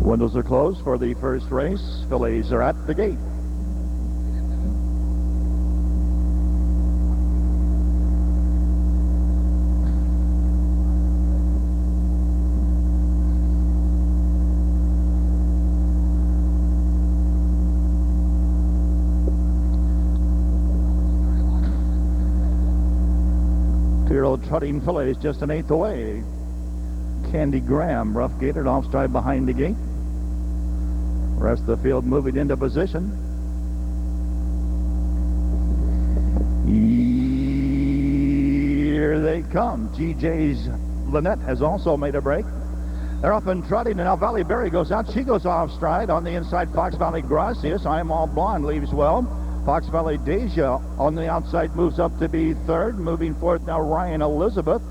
Windows are closed for the first race. Fillies are at the gate. Two-year-old trotting fillies just an eighth away. Candy Graham, rough gaitered off stride behind the gate. Rest of the field moving into position. Here they come. GJ's Lynette has also made a break. They're up and trotting, and now Valley Berry goes out. She goes off stride. On the inside, Fox Valley Gracias. I Am All Blonde leaves well. Fox Valley Deja on the outside moves up to be third. Moving fourth now, Ryan Elizabeth.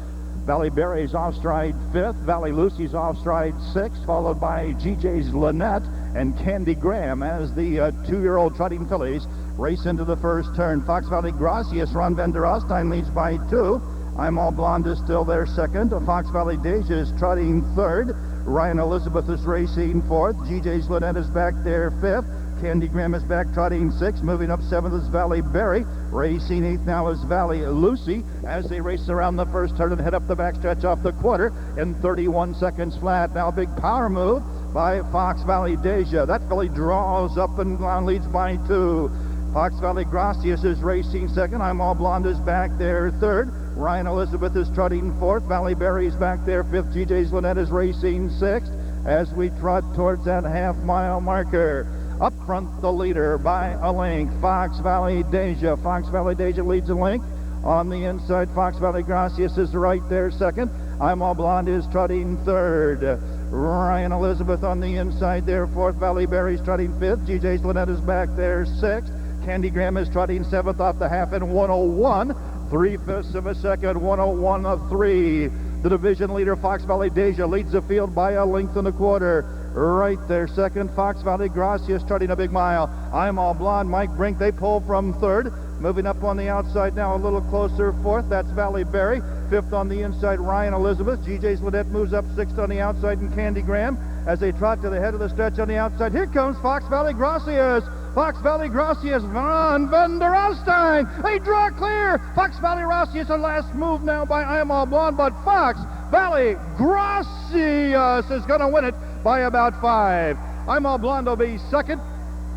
Valley Berry's off stride fifth. Valley Lucy's off stride sixth, followed by GJ's Lynette and Candy Graham as the two-year-old trotting fillies race into the first turn. Fox Valley Gracias, Ron Van der Ostein leads by 2. I'm All Blonde is still there second. Fox Valley Deja is trotting third. Ryan Elizabeth is racing fourth. GJ's Lynette is back there fifth. Candy Graham is back trotting sixth. Moving up seventh is Valley Berry. Racing eighth now is Valley Lucy as they race around the first turn and head up the backstretch off the quarter in 31 seconds flat. Now a big power move by Fox Valley Deja. That filly draws up and down, leads by 2. Fox Valley Gracias is racing second. I'm All Blonde is back there third. Ryan Elizabeth is trotting fourth. Valley Berry is back there fifth. GJ's Lynette is racing sixth as we trot towards that half-mile marker. Up front, the leader by a length, Fox Valley Deja. Fox Valley Deja leads a length. On the inside, Fox Valley Gracias is right there second. I'm All Blonde is trotting third. Ryan Elizabeth on the inside there fourth. Valley Berry's trotting fifth. GJ's Lynette is back there sixth. Candy Graham is trotting seventh off the half in 101. 3/5 of a second, 101.3. The division leader, Fox Valley Deja, leads the field by a length and a quarter. Right there second, Fox Valley Gracias trotting a big mile. I'm All Blonde, Mike Brink, they pull from third. Moving up on the outside now a little closer fourth, that's Valley Berry. Fifth on the inside, Ryan Elizabeth. GJ's Lynette moves up sixth on the outside, and Candy Graham as they trot to the head of the stretch on the outside. Here comes Fox Valley Gracias. Fox Valley Gracias, Ron Van der Ostein. They draw clear. Fox Valley Gracias, a last move now by I Am All Blonde, but Fox Valley Gracias is going to win it by about 5. I'm All Blonde will be second.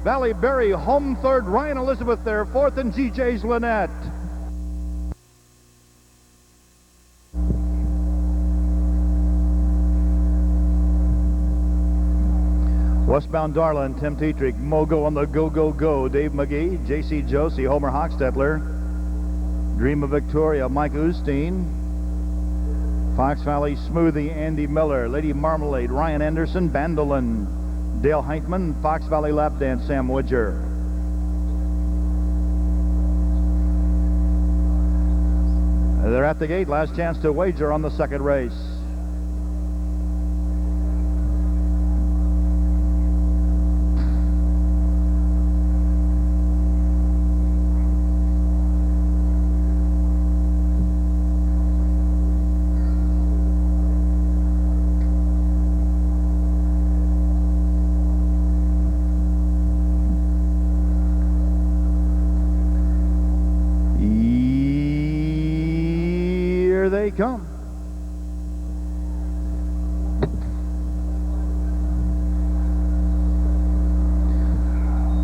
Valley Berry home third. Ryan Elizabeth there fourth, and GJ's Lynette. Westbound Darlin, Tim Tetrick, Mogo on the Go Go Go, Dave McGee, J.C. Josie, Homer Hochstetler, Dream of Victoria, Mike Osteen, Fox Valley Smoothie, Andy Miller, Lady Marmalade, Ryan Anderson, Bandolin, Dale Heintman, Fox Valley Lap Dance, Sam Widger. They're at the gate, last chance to wager on the second race. They come.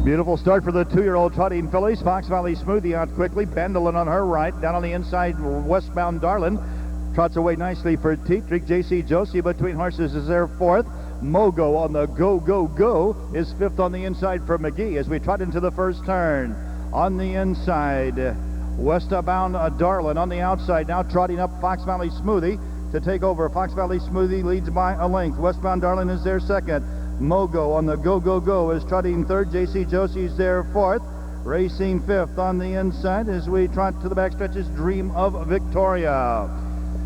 Beautiful start for the two-year-old trotting fillies. Fox Valley Smoothie out quickly. Bandolin on her right. Down on the inside, Westbound Darlin trots away nicely for Tetrick. J.C. Josie between horses is there fourth. Mogo on the Go Go Go is fifth on the inside for McGee as we trot into the first turn. On the inside, westbound Darlin on the outside, now trotting up Fox Valley Smoothie to take over. Fox Valley Smoothie leads by a length. Westbound Darlin is there second. Mogo on the Go Go Go is trotting third. J.C. Josie's there fourth. Racing fifth on the inside as we trot to the backstretches, Dream of Victoria.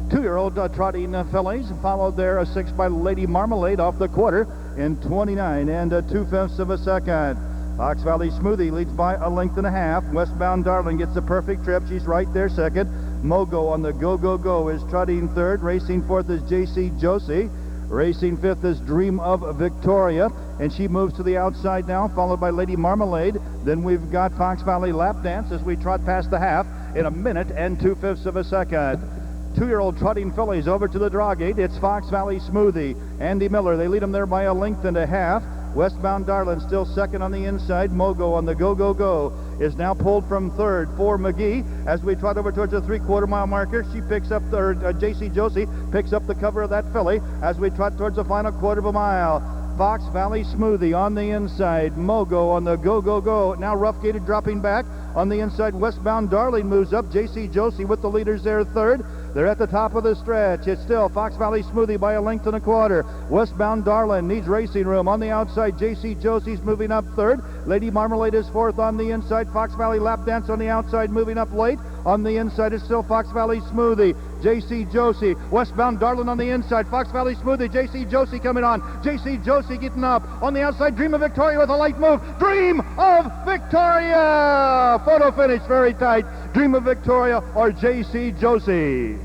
Two-year-old trotting fillies, followed there a sixth by Lady Marmalade off the quarter in 29 and 2/5 of a second. Fox Valley Smoothie leads by a length and a half. Westbound Darling gets a perfect trip. She's right there second. Mogo on the Go Go Go is trotting third. Racing fourth is J.C. Josie. Racing fifth is Dream of Victoria, and she moves to the outside now, followed by Lady Marmalade. Then we've got Fox Valley Lap Dance as we trot past the half in 1 minute and 2/5 of a second. Two-year-old trotting fillies over to the draw gate. It's Fox Valley Smoothie, Andy Miller. They lead them there by a length and a half. Westbound Darlin still second on the inside. Mogo on the go is now pulled from third for McGee. As we trot over towards the 3/4 mile marker, she picks up JC Josie picks up the cover of that filly as we trot towards the final 1/4 of a mile. Fox Valley Smoothie on the inside. Mogo on the go. Now Rough Gated dropping back on the inside. Westbound Darling moves up. JC Josie with the leaders there third. They're at the top of the stretch. It's still Fox Valley Smoothie by a length and a quarter. Westbound Darlin needs racing room. On the outside, JC Josie's moving up third. Lady Marmalade is fourth on the inside. Fox Valley Lap Dance on the outside, moving up late. On the inside is still Fox Valley Smoothie. JC Josie. Westbound Darlin on the inside. Fox Valley Smoothie. JC Josie coming on. JC Josie getting up. On the outside, Dream of Victoria with a light move. Dream of Victoria! Photo finish very tight. Dream of Victoria or JC Josie.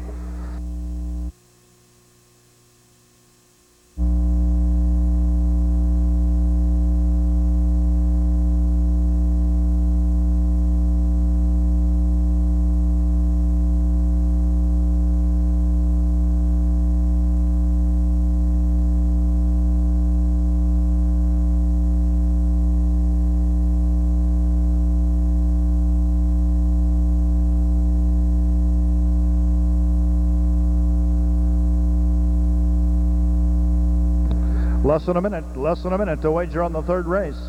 Less than a minute to wager on the third race.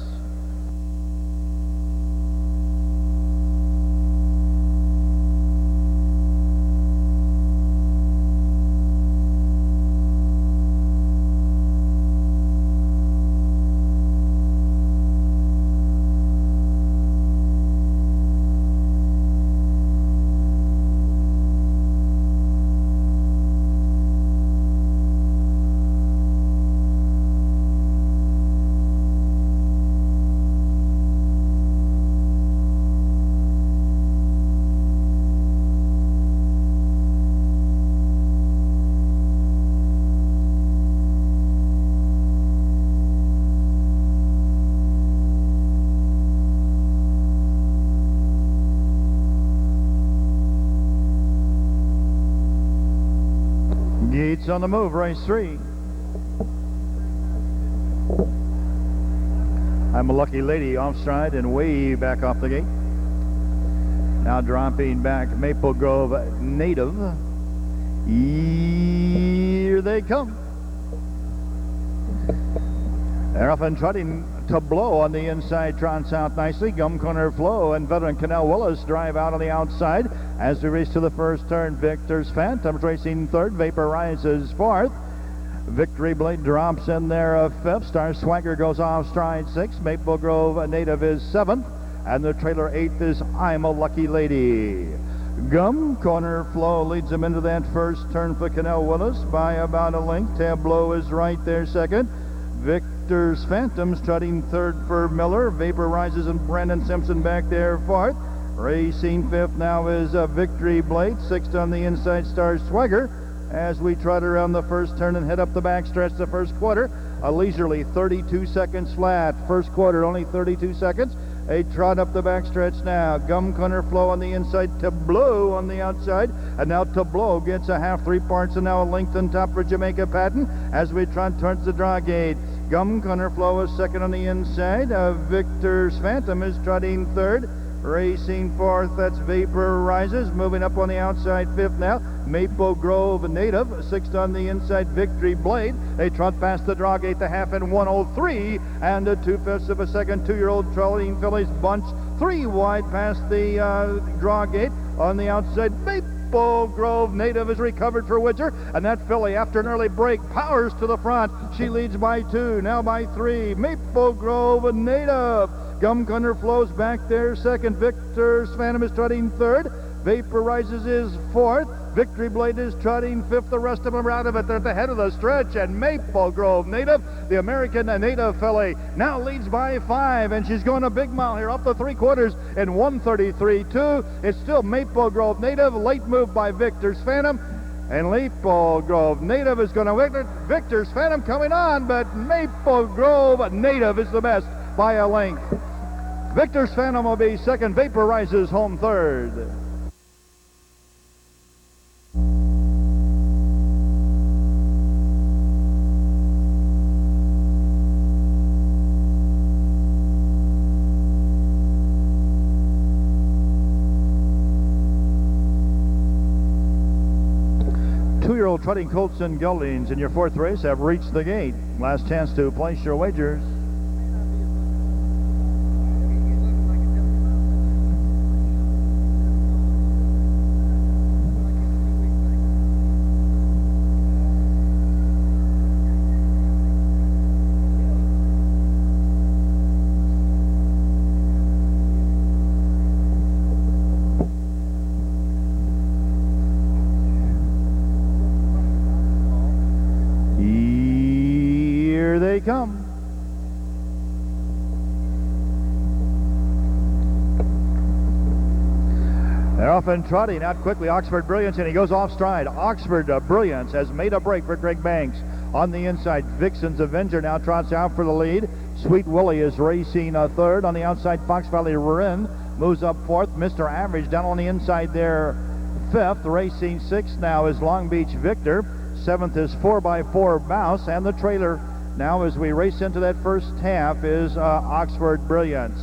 Gates on the move, race 3. I'm a Lucky Lady off stride and way back off the gate. Now dropping back, Maple Grove Native. Here they come. They're off and trotting. Tableau on the inside trots out nicely. Gum Corner Flow and veteran Canal Willis drive out on the outside. As we race to the first turn, Victor's Phantom's racing third. Vapor rises fourth. Victory Blade drops in there fifth. Star Swagger goes off stride sixth. Maple Grove Native is seventh. And the trailer eighth is I'm a Lucky Lady. Gum Corner Flow leads them into that first turn for Canal Willis by about a length. Tableau is right there second. Victor's Phantom's trotting third for Miller. Vapor Rises and Brandon Simpson back there fourth. Racing fifth now is Victory Blade. Sixth on the inside, Star Swagger. As we trot around the first turn and head up the backstretch the first quarter, a leisurely 32 seconds flat. First quarter, only 32 seconds. A trot up the backstretch now. Gum Corner Flow on the inside, Tableau on the outside. And now Tableau gets a half 3 parts and now a length on top for Jamaica Patton as we trot towards the draw gate. Gum Corner Flow is second on the inside. Victor's Phantom is trotting third. Racing fourth, that's Vapor Rises. Moving up on the outside, fifth now. Maple Grove Native. Sixth on the inside, Victory Blade. They trot past the draw gate, the half in 103 and a 2/5 of a second. Two-year-old trotting fillies bunch 3 wide past the draw gate. On the outside, Maple Grove Native is recovered for Widger, and that filly, after an early break, powers to the front. She leads by 2, now by 3. Maple Grove Native. Gum Corner Flows back there second. Victor's Phantom is trotting third. Vapor Rises is fourth. Victory Blade is trotting fifth. The rest of them are out of it. They're at the head of the stretch. And Maple Grove Native, the American Native filly, now leads by 5. And she's going a big mile here up the 3/4 in 1:33.2. It's still Maple Grove Native. Late move by Victor's Phantom. And Maple Grove Native is going to win it. Victor's Phantom coming on, but Maple Grove Native is the best by a length. Victor's Phantom will be second. Vaporizes home third. Two-year-old trotting colts and geldings in your fourth race have reached the gate. Last chance to place your wagers. Come. They're off and trotting out quickly. Oxford Brilliance, and he goes off stride. Oxford Brilliance has made a break for Greg Banks. On the inside, Vixen's Avenger now trots out for the lead. Sweet Willie is racing third. On the outside, Fox Valley Rin moves up fourth. Mr. Average down on the inside there, fifth. Racing sixth now is Long Beach Victor. Seventh is 4x4 Mouse, and the trailer now, as we race into that first half, is Oxford Brilliance.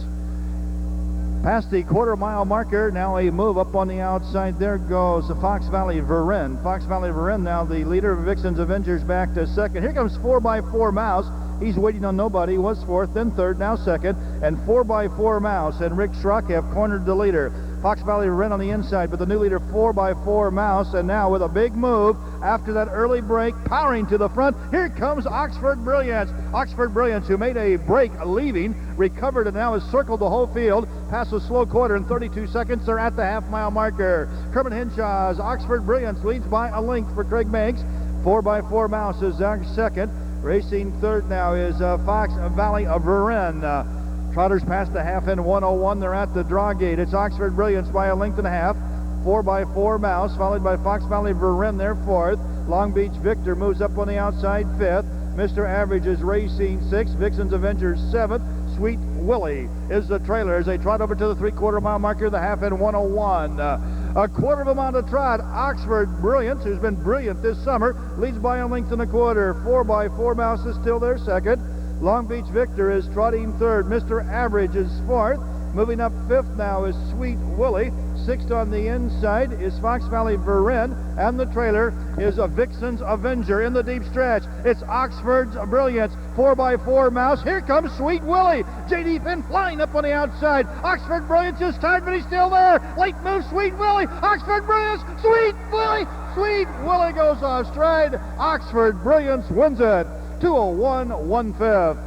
Past the quarter-mile marker, now a move up on the outside. There goes the Fox Valley Verin. Fox Valley Verin now the leader. Vixen's Avengers back to second. Here comes 4x4 Mouse. He's waiting on nobody. Was fourth, then third, now second. And 4x4 Mouse and Rick Schrock have cornered the leader. Fox Valley Ren on the inside, but the new leader 4x4 Mouse, and now with a big move after that early break, powering to the front. Here comes Oxford Brilliance. Oxford Brilliance, who made a break leaving, recovered and now has circled the whole field. Past a slow quarter in 32 seconds. They're at the half-mile marker. Kermit Henshaw's Oxford Brilliance leads by a length for Craig Banks. 4x4 Mouse is second. Racing third now is Fox Valley of Verin. Trotters past the half in 101. They're at the draw gate. It's Oxford Brilliance by a length and a half. 4x4 Mouse, followed by Fox Valley Verin, there fourth. Long Beach Victor moves up on the outside, fifth. Mr. Average is racing sixth. Vixen's Avengers seventh. Sweet Willie is the trailer as they trot over to the three-quarter mile marker, the half in 101. A quarter of a mile to trot. Oxford Brilliance, who's been brilliant this summer, leads by a length and a quarter. 4x4 Mouse is still there second. Long Beach Victor is trotting third. Mr. Average is fourth. Moving up fifth now is Sweet Willie. Sixth on the inside is Fox Valley Verin, and the trailer is a Vixen's Avenger in the deep stretch. It's Oxford's Brilliance, 4x4 Mouse. Here comes Sweet Willie. J.D. Finn flying up on the outside. Oxford Brilliance is tired, but he's still there. Late move, Sweet Willie. Oxford Brilliance, Sweet Willie. Sweet Willie goes off stride. Oxford Brilliance wins it. 201 1/5.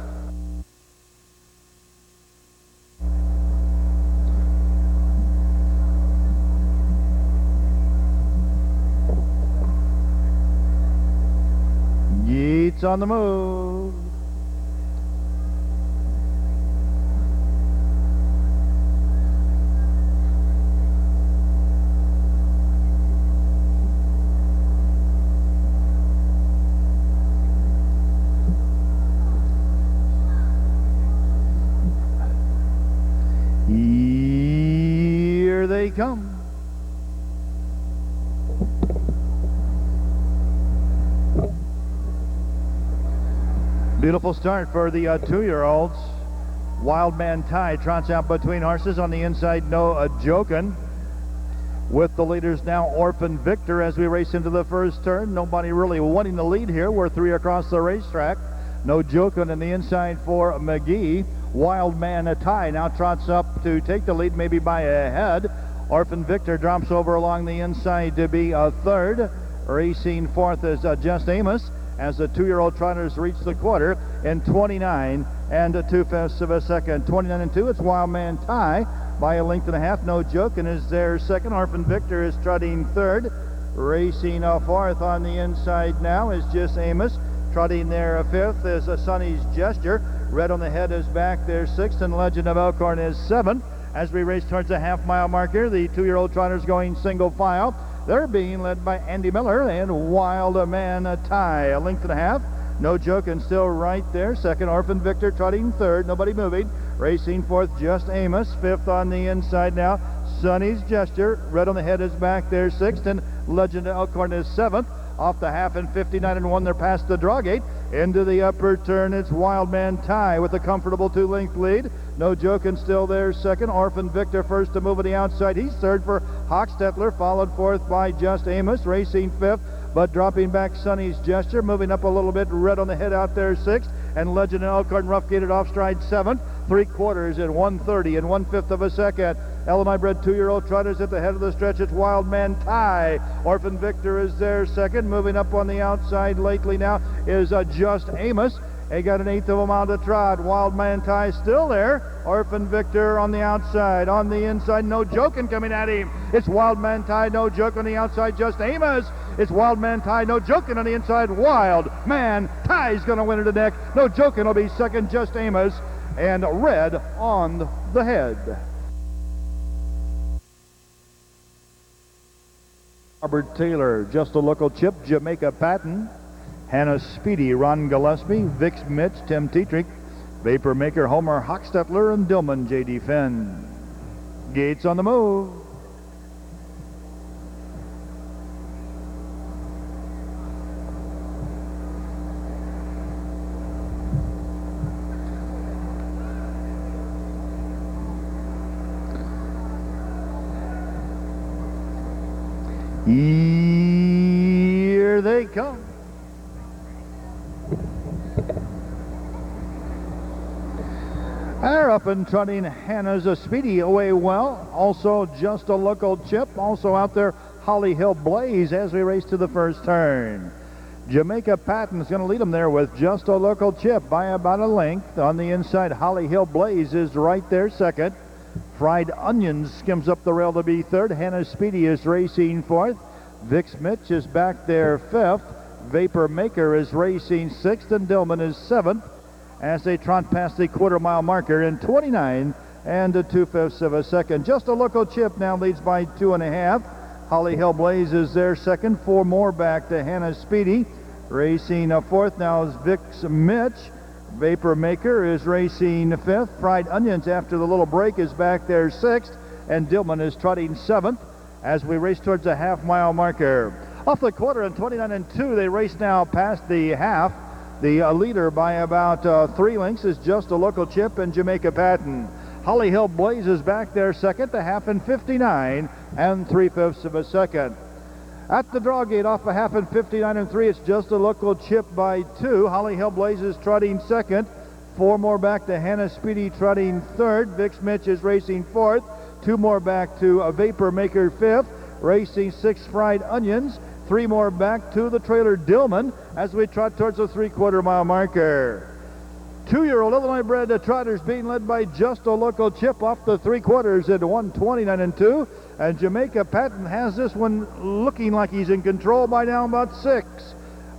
Yeats on the move. Here they come. Beautiful start for the two-year-olds. Wild Man Ty trots out between horses. On the inside, no joking. With the leaders now, Orphan Victor, as we race into the first turn. Nobody really wanting the lead here. We're three across the racetrack. No joking on the inside for McGee. Wild Man Ty now trots up to take the lead, maybe by a head. Orphan Victor drops over along the inside to be a third. Racing fourth is Just Amos, as the two-year-old trotters reach the quarter in 29 and 2/5 of a second. 29 and 2, it's Wild Man Ty by a length and a half. No joke, and is there second. Orphan Victor is trotting third. Racing fourth on the inside now is Just Amos. Trotting there fifth is Sonny's Gesture. Red on the head is back there sixth, and Legend of Elkhorn is seventh. As we race towards the half-mile marker, the two-year-old trotters going single file. They're being led by Andy Miller and Wild Man Tie. A length and a half. No Joking still right there. Second, Orphan Victor trotting third. Nobody moving. Racing fourth, Just Amos. Fifth on the inside now, Sonny's Gesture. Red on the Head is back there sixth, and Legend of Elkhorn is seventh. Off the half and 59 and 1, they're past the draw gate. Into the upper turn, it's Wild Man Tie with a comfortable 2-length lead. No Joking still there second. Orphan Victor first to move to the outside. He's third for Hochstetler, followed fourth by Just Amos. Racing fifth, but dropping back Sonny's Gesture. Moving up a little bit, Red on the Head out there sixth. And Legend of Elkhorn rough gated off stride seventh. 3/4 at 1:30 and 1/5 of a second. LMI bred 2-year-old trotters at the head of the stretch. It's Wild Man Tie. Orphan Victor is there second. Moving up on the outside lately now is Just Amos. They got an eighth of a mile to trot. Wild Man Tie still there. Orphan Victor on the outside. On the inside, No Joking coming at him. It's Wild Man Tie, No Joke on the outside, Just Amos. It's Wild Man Tie, No Joking on the inside. Wild Man Tie's going to win it to neck. No Joking will be second, Just Amos. And Red on the Head. Robert Taylor, Just a Local Chip, Jamaica Patton. Hannah Speedy, Ron Gillespie, Vix Mitch, Tim Tetrick, Vapor Maker, Homer Hochstetler, and Dillman, J.D. Fenn. Gates on the move. Here they come. They're up and trotting. Hannah's a Speedy away well. Also Just a Local Chip. Also out there Holly Hill Blaze as we race to the first turn. Jamaica Patton's going to lead them there with Just a Local Chip by about a length. On the inside, Holly Hill Blaze is right there second. Fried Onions skims up the rail to be third. Hannah Speedy is racing fourth. Vix Mitch is back there fifth. Vapor Maker is racing sixth, and Dillman is seventh as they trot past the quarter-mile marker in 29 and 2/5 of a second. Just a Local Chip now leads by 2.5. Holly Hill Blaze is there second. 4 more back to Hannah Speedy. Racing fourth now is Vix Mitch. Vapor Maker is racing fifth. Fried Onions after the little break is back there sixth, and Dillman is trotting seventh as we race towards the half-mile marker. Off the quarter in 29 and 2, they race now past the half. The leader by about 3 lengths is Just a Local Chip and Jamaica Patton. Holly Hill Blaze is back there second, the half in 59 and 3/5 of a second. At the draw gate off a half in 59 and 3, it's Just a Local Chip by 2. Holly Hill Blaze is trotting second. 4 more back to Hannah Speedy trotting third. Vix Mitch is racing fourth. 2 more back to a Vapor Maker fifth. Racing 6 Fried Onions. 3 more back to the trailer Dillman as we trot towards the 3/4-mile marker. 2-year-old Illinois bred trotters being led by Just a Local Chip off the 3/4 at 1:29 and 2. And Jamaica Patton has this one looking like he's in control by now, about 6.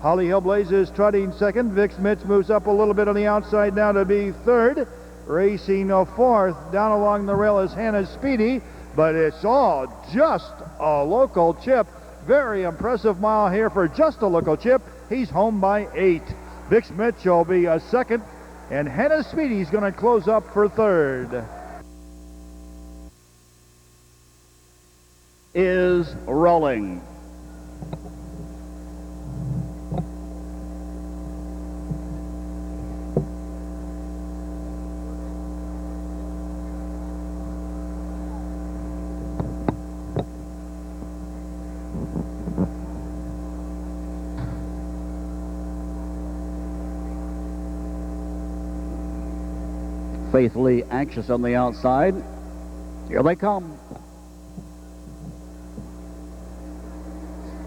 Holly Hill Blaze is trotting second. Vix Mitch moves up a little bit on the outside now to be third. Racing fourth. Down along the rail is Hannah Speedy, but it's all Just a Local Chip. Very impressive mile here for Just a Local Chip. He's home by 8. Vix Mitch will be second, and Hannah Speedy's going to close up for third. Is rolling. Faithfully anxious on the outside. Here they come.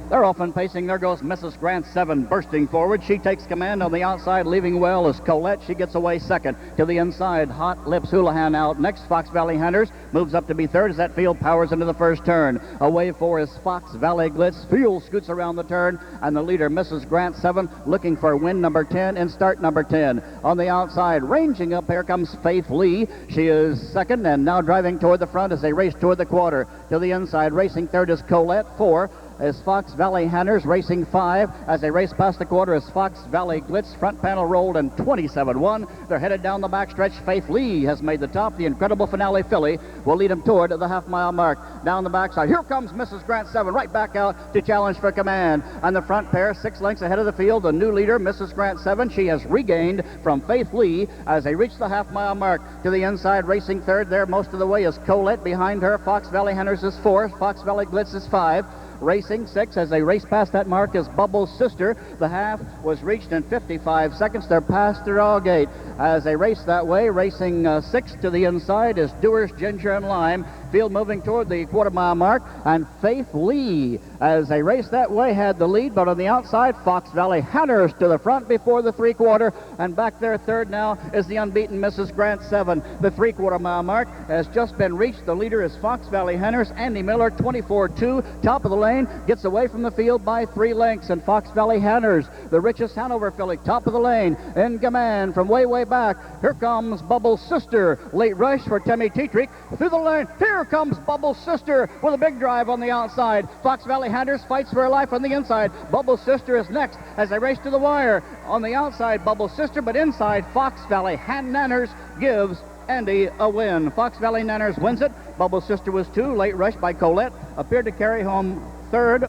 They're off and pacing. There goes Mrs. Grant 7 bursting forward. She takes command on the outside. Leaving well is Colette. She gets away second. To the inside, Hot Lips Houlihan out next. Fox Valley Hunters moves up to be third as that field powers into the first turn. Away for is Fox Valley Glitz. Field scoots around the turn, and the leader, Mrs. Grant 7, looking for win number 10 and start number 10. On the outside, ranging up, here comes Faith Lee. She is second and now driving toward the front as they race toward the quarter. To the inside, racing third is Colette. 4. is Fox Valley Hanners. Racing 5 as they race past the quarter is Fox Valley Glitz. Front panel rolled in 27-1. They're headed down the backstretch. Faith Lee has made the top. The Incredible Finale filly will lead them toward the half-mile mark. Down the backside, here comes Mrs. Grant 7 right back out to challenge for command. And the front pair, 6 lengths ahead of the field, the new leader, Mrs. Grant 7. She has regained from Faith Lee as they reach the half-mile mark. To the inside, racing third there most of the way is Colette. Behind her, Fox Valley Hanners is 4. Fox Valley Glitz is 5. Racing 6 as they race past that mark is Bubble's Sister. The half was reached in 55 seconds. They're past the draw gate as they race that way. Racing 6 to the inside is Doers, Ginger, and Lime. Field moving toward the quarter-mile mark, and Faith Lee, as they race that way, had the lead, but on the outside, Fox Valley Hanners to the front before the three-quarter, and back there third now is the unbeaten Mrs. Grant 7. The three-quarter-mile mark has just been reached. The leader is Fox Valley Hanners. Andy Miller, 24-2, top of the lane, gets away from the field by 3 lengths, and Fox Valley Hanners, the richest Hanover filly, top of the lane, in command from way back. Here comes Bubble's Sister. Late rush for Timmy Tetrick through the lane. Here comes Bubble's Sister with a big drive on the outside. Fox Valley Hanners fights for her life on the inside. Bubble's Sister is next as they race to the wire. On the outside, Bubble's Sister, but inside, Fox Valley Hanners gives Andy a win. Fox Valley Hanners wins it. Bubble's Sister was 2. Late rush by Colette appeared to carry home third.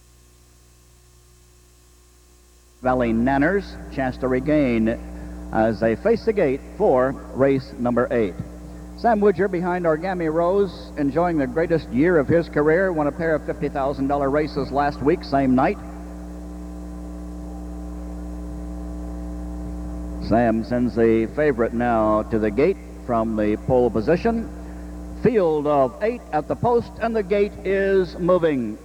Valley Nanners chance to regain as they face the gate for race number 8. Sam Woodger behind Origami Rose, enjoying the greatest year of his career. Won a pair of $50,000 races last week, same night. Sam sends the favorite now to the gate from the pole position. Field of 8 at the post, and the gate is moving.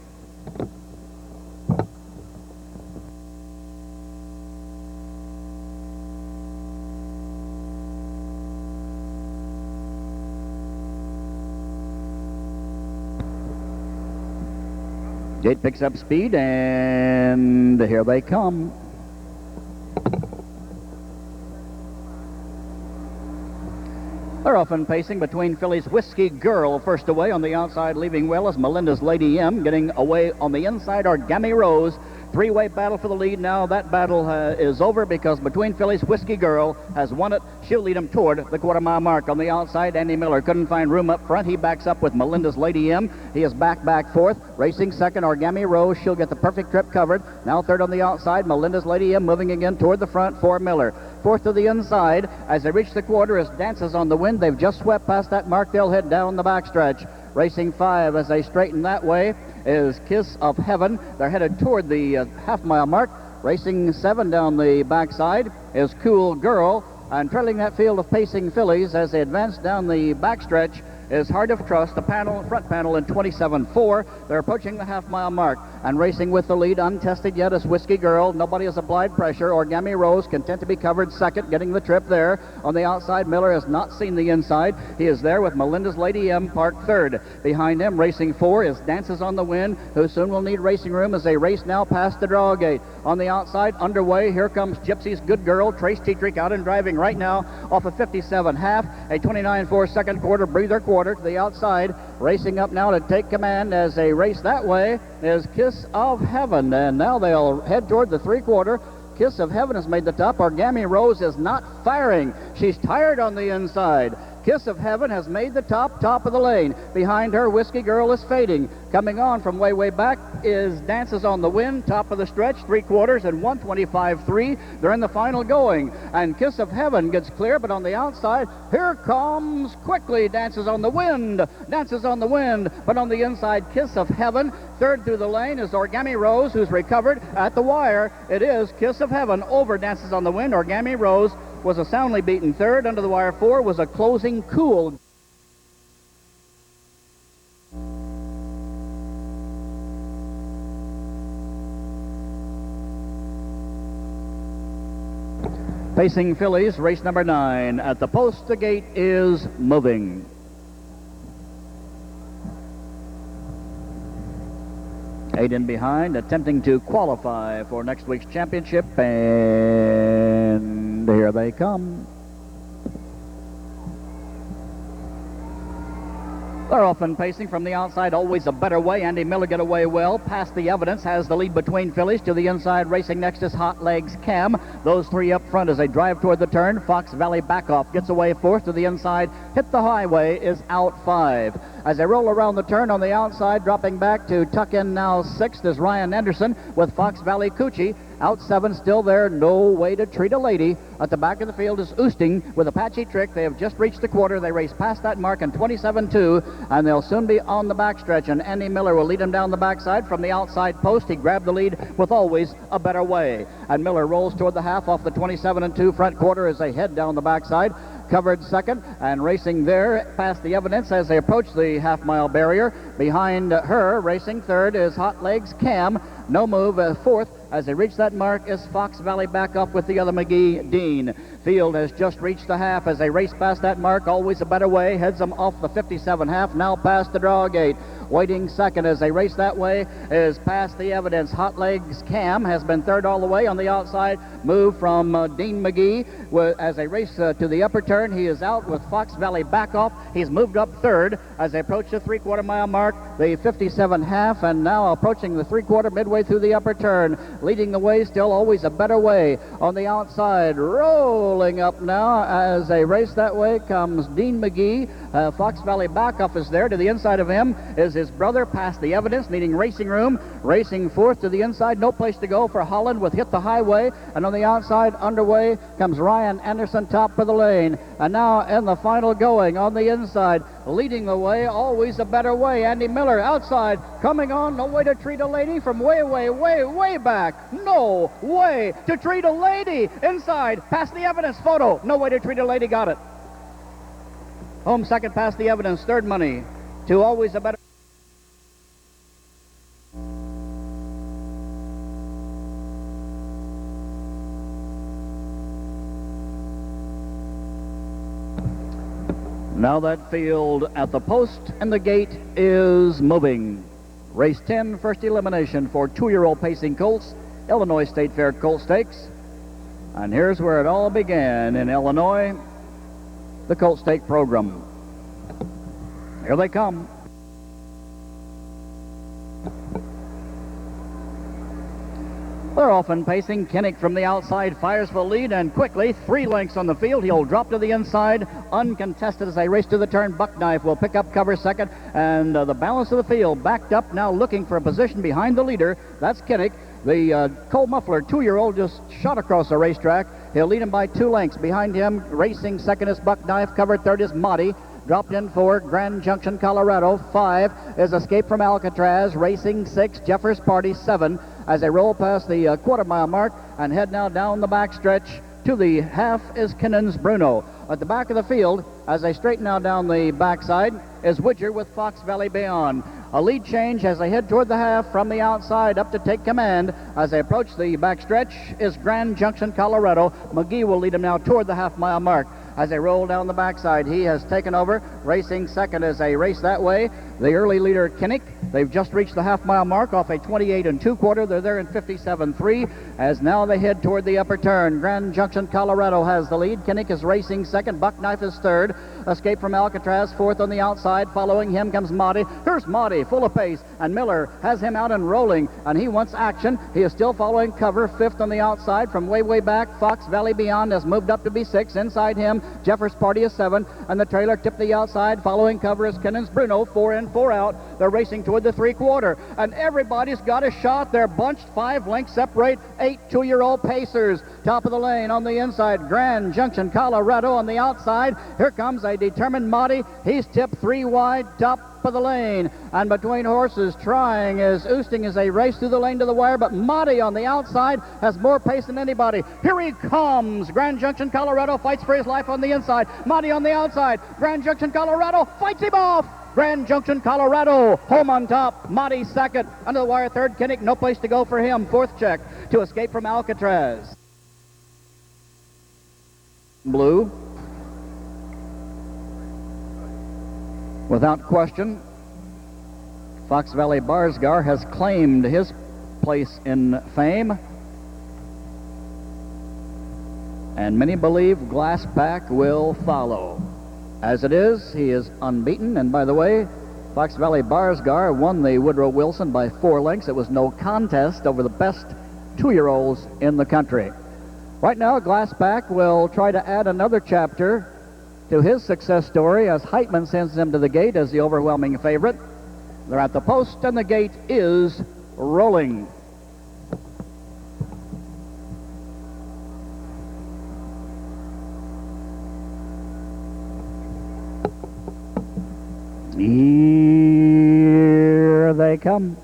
Gate picks up speed, and here they come. They're often pacing between fillies. Whiskey Girl first away on the outside, leaving well as Melinda's Lady M. Getting away on the inside, Origami Rose. 3-way battle for the lead now. That battle is over because between fillies, Whiskey Girl has won it. She'll lead him toward the quarter-mile mark. On the outside, Andy Miller couldn't find room up front. He backs up with Melinda's Lady M. He is back fourth. Racing second, Origami Rose. She'll get the perfect trip covered. Now third on the outside, Melinda's Lady M moving again toward the front for Miller. Fourth to the inside as they reach the quarter is Dances on the Wind. They've just swept past that mark. They'll head down the backstretch. Racing 5 as they straighten that way is Kiss of Heaven. They're headed toward the half-mile mark. Racing 7 down the backside is Cool Girl. And trailing that field of pacing fillies as they advance down the backstretch is Heart of Trust, the front panel in 27-4. They're approaching the half-mile mark. And racing with the lead, untested yet, is Whiskey Girl. Nobody has applied pressure. Origami Rose, content to be covered second, getting the trip there. On the outside, Miller has not seen the inside. He is there with Melinda's Lady M, parked third. Behind him, racing 4, is Dances on the Wind, who soon will need racing room as they race now past the draw gate. On the outside, underway, here comes Gypsy's Good Girl. Trace Tetrick out and driving right now off a 57.5, a 29.4 second quarter breather quarter to the outside. Racing up now to take command as they race that way is Kiss of Heaven, and now they'll head toward the three-quarter. Kiss of Heaven has made the top. Origami Rose is not firing. She's tired on the inside. Kiss of Heaven has made the top of the lane. Behind her, Whiskey Girl is fading. Coming on from way back is Dances on the Wind, top of the stretch, three-quarters and 125.3. They're in the final going, and Kiss of Heaven gets clear, but on the outside, here comes quickly Dances on the Wind. Dances on the Wind, but on the inside, Kiss of Heaven. Third through the lane is Origami Rose, who's recovered at the wire. It is Kiss of Heaven over Dances on the Wind. Origami Rose was a soundly beaten third. Under the wire 4 was a closing Cool. Pacing fillies, race number 9. At the post, the gate is moving. Eight in behind, attempting to qualify for next week's championship, and here they come. They're often pacing from the outside, always a better way. Andy Miller get away well. Past the evidence, has the lead between fillies. To the inside, racing next is Hot Legs Cam. Those three up front as they drive toward the turn. Fox Valley back off, gets away fourth. To the inside, Hit the Highway is out 5. As they roll around the turn on the outside, dropping back to tuck in now 6th is Ryan Anderson with Fox Valley Coochie. Out 7, still there, No Way to Treat a Lady. At the back of the field is Oosting with Apache Trick. They have just reached the quarter. They race past that mark in 27-2, and they'll soon be on the backstretch, and Andy Miller will lead them down the backside from the outside post. He grabbed the lead with Always a Better Way. And Miller rolls toward the half off the 27-2 front quarter as they head down the backside. Covered second and racing there past the evidence as they approach the half-mile barrier. Behind her, racing third, is Hot Legs Cam. No Move fourth. As they reach that mark is Fox Valley back up with the other McGee Dean. Field has just reached the half as they race past that mark. Always a Better Way heads them off the 57 half, now past the draw gate. Waiting second as they race that way is past the evidence. Hot Legs Cam has been third all the way on the outside. Move from Dean McGee. As they race to the upper turn, he is out with Fox Valley back off. He's moved up third as they approach the 3/4 mile mark, the 57 half, and now approaching the 3/4 midway through the upper turn. Leading the way, still Always a Better Way on the outside. Rolling up now as they race that way comes Dean McGee. Fox Valley back off is there. To the inside of him is his brother past the evidence, needing racing room. Racing fourth to the inside, no place to go for Holland with Hit the Highway. And on the outside, underway, comes Ryan Anderson, top of the lane. And now in the final going on the inside, leading the way, Always a Better Way. Andy Miller outside, coming on, No Way to Treat a Lady from way, way, way, way back. No Way to Treat a Lady. Inside, past the evidence, photo. No Way to Treat a Lady, got it. Home second, past the evidence, third money to Always a Better. Now that field at the post and the gate is moving. Race 10, first elimination for 2-year-old pacing colts, Illinois State Fair Colt Stakes. And here's where it all began in Illinois, the Colt Stake program. Here they come. They're often pacing. Kinnick from the outside fires for the lead, and quickly 3 lengths on the field. He'll drop to the inside, uncontested as they race to the turn. Buckknife will pick up cover second, and the balance of the field backed up now, looking for a position behind the leader. That's Kinnick. The Cole Muffler 2-year-old just shot across the racetrack. He'll lead him by 2 lengths. Behind him, racing second is Buckknife. Covered third is Motti. Dropped in for Grand Junction, Colorado. 5 is Escape from Alcatraz. Racing 6, Jeffers Party 7. As they roll past the 1/4 mile mark and head now down the backstretch to the half is Kinnon's Bruno. At the back of the field, as they straighten now down the backside, is Widger with Fox Valley Beyond. A lead change as they head toward the half from the outside up to take command. As they approach the backstretch is Grand Junction, Colorado. McGee will lead them now toward the half-mile mark. As they roll down the backside, he has taken over, racing second as they race that way. The early leader, Kinnick. They've just reached the half-mile mark off a 28 2/4. They're there in 57.3 as now they head toward the upper turn. Grand Junction, Colorado has the lead. Kinnick is racing second. Buckknife is third. Escape from Alcatraz fourth on the outside. Following him comes Motti. Here's Motti, full of pace, and Miller has him out and rolling, and he wants action. He is still following cover. Fifth on the outside from way, way back. Fox Valley Beyond has moved up to be 6. Inside him, Jeffers Party is 7, and the trailer tipped the outside. Following cover is Kinnon's Bruno, 4 in, 4 out. They're racing toward the 3/4, and everybody's got a shot. They're bunched. 5 lengths separate 8 2-year-old pacers. Top of the lane on the inside, Grand Junction, Colorado on the outside. Here comes a determined Motti. He's tipped 3 wide, top of the lane, and between horses trying is Oosting as they race through the lane to the wire, but Motti on the outside has more pace than anybody. Here he comes. Grand Junction, Colorado fights for his life on the inside. Motti on the outside. Grand Junction, Colorado fights him off. Grand Junction, Colorado, home on top. Motti second. Under the wire third. Kinnick, no place to go for him. Fourth check to Escape from Alcatraz. Blue. Without question, Fox Valley Barsgar has claimed his place in fame, and many believe Glassback will follow. As it is, he is unbeaten. And by the way, Fox Valley Barsgar won the Woodrow Wilson by 4 lengths. It was no contest over the best 2-year-olds in the country. Right now, Glassback will try to add another chapter to his success story as Heitman sends him to the gate as the overwhelming favorite. They're at the post, and the gate is rolling. Here they come.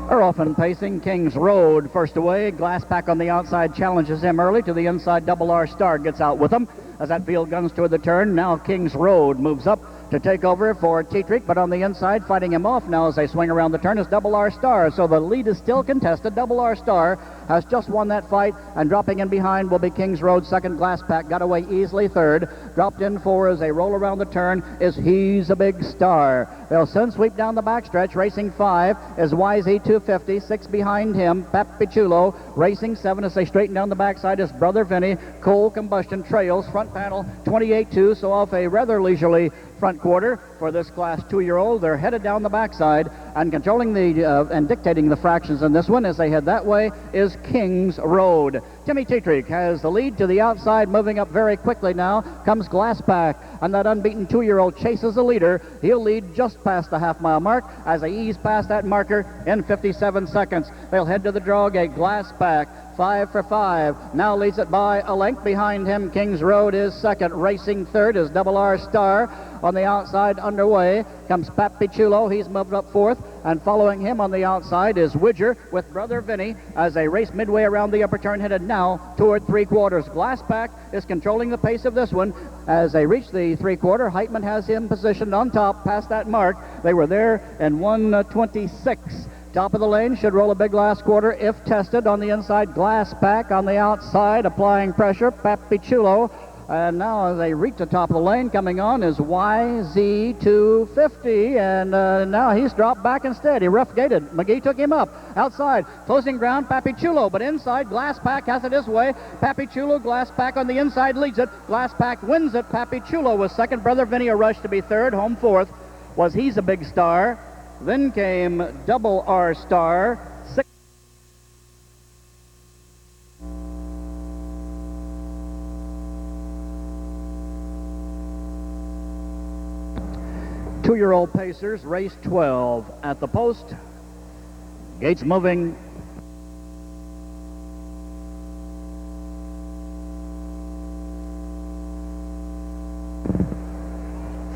They're often pacing. King's Road first away. Glassback on the outside challenges him early to the inside. Double R Star gets out with him as that field guns toward the turn. Now King's Road moves up to take over for Tetrick, but on the inside, fighting him off now as they swing around the turn, is Double R Star. So the lead is still contested. Double R Star has just won that fight, and dropping in behind will be King's Road. Second, Glassback got away easily. Third, dropped in for as they roll around the turn is He's a Big Star. They'll soon sweep down the backstretch. Racing 5 is YZ 250. 6 behind him, Papichulo. Racing 7 as they straighten down the backside is Brother Vinny. Coal Combustion trails. Front panel 28-2, so off a rather leisurely front quarter for this Class 2-year-old. They're headed down the backside, and controlling the and dictating the fractions in this one as they head that way is King's Road. Timmy Tetrick has the lead to the outside. Moving up very quickly now comes Glassback, and that unbeaten 2-year-old chases the leader. He'll lead just past the half-mile mark as they ease past that marker in 57 seconds. They'll head to the draw gate. Glassback 5 for 5. Now leads it by a length. Behind him, King's Road is second. Racing third is Double R Star. On the outside, underway, comes Papichulo. He's moved up fourth. And following him on the outside is Widger with Brother Vinny as they race midway around the upper turn, headed now toward 3/4. Glassback is controlling the pace of this one. As they reach the 3/4, Heitman has him positioned on top past that mark. They were there in 1:26. Top of the lane, should roll a big last quarter if tested. On the inside, Glassback. On the outside, applying pressure, Papichulo. And now as they reach the top of the lane, coming on is YZ250, and now he's dropped back instead. He rough-gated. McGee took him up. Outside, closing ground, Papichulo, but inside, Glassback has it his way. Papichulo, Glassback on the inside leads it. Glassback wins it. Papichulo was second. Brother Vinny a rush to be third. Home fourth was He's a Big Star. Then came Double R Star. 2-year-old pacers, race 12 at the post. Gates moving.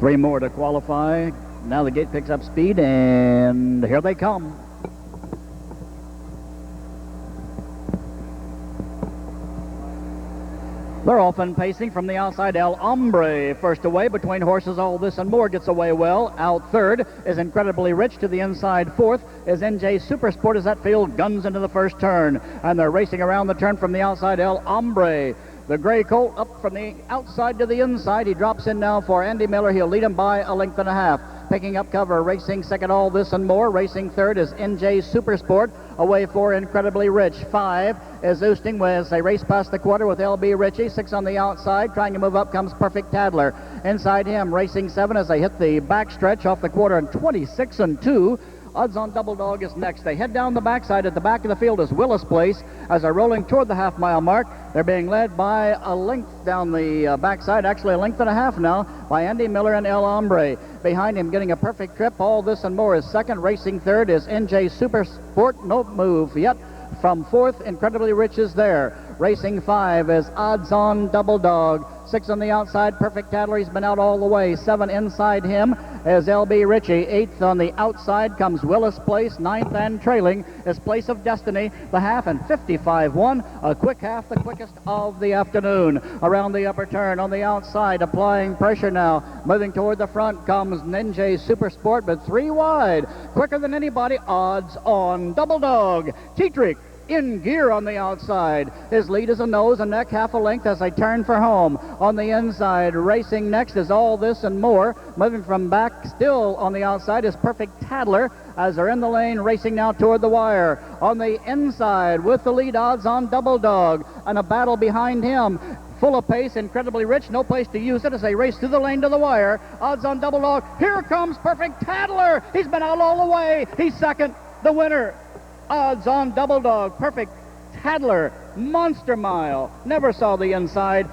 Three more to qualify. Now the gate picks up speed, and here they come. They're often pacing from the outside. El Hombre first away between horses. All This and More gets away well. Out third is Incredibly Rich. To the inside fourth is NJ Supersport as that field guns into the first turn. And they're racing around the turn from the outside. El Hombre, the gray colt, up from the outside to the inside. He drops in now for Andy Miller. He'll lead him by a length and a half. Picking up cover, racing second, All This and More. Racing third is NJ Supersport. Away for Incredibly Rich. 5 is Oosting as they race past the quarter with LB Ritchie. 6 on the outside. Trying to move up comes Perfect Tadler. Inside him, racing 7 as they hit the back stretch off the quarter in 26-2. Odds on Double Dog is next. They head down the backside. At the back of the field is Willis Place as they're rolling toward the half-mile mark. They're being led by a length down the backside, actually a length and a half now, by Andy Miller and El Hombre. Behind him, getting a perfect trip, All This and More is second. Racing third is NJ Supersport. No move yet. From fourth, Incredibly Rich is there. Racing 5 is Odds on Double Dog. 6 on the outside, Perfect Tadler. He's been out all the way. 7 inside him is LB Ritchie. 8th on the outside comes Willis Place. 9th and trailing is Place of Destiny. The half and 55-1. A quick half, the quickest of the afternoon. Around the upper turn on the outside, applying pressure now. Moving toward the front comes Ninja Supersport, but 3 wide. Quicker than anybody, Odds on Double Dog. Tetrick in gear on the outside. His lead is a nose and neck, half a length as they turn for home. On the inside, racing next is All This and More. Moving from back, still on the outside, is Perfect Tattler as they're in the lane, racing now toward the wire. On the inside, with the lead, Odds On Double Dog, and a battle behind him. Full of pace, incredibly rich, no place to use it as they race through the lane to the wire. Odds On Double Dog. Here comes Perfect Tattler. He's been out all the way. He's second. The winner, Odds On Double Dog. Perfect Tattler. Monster Mile. Never saw the inside.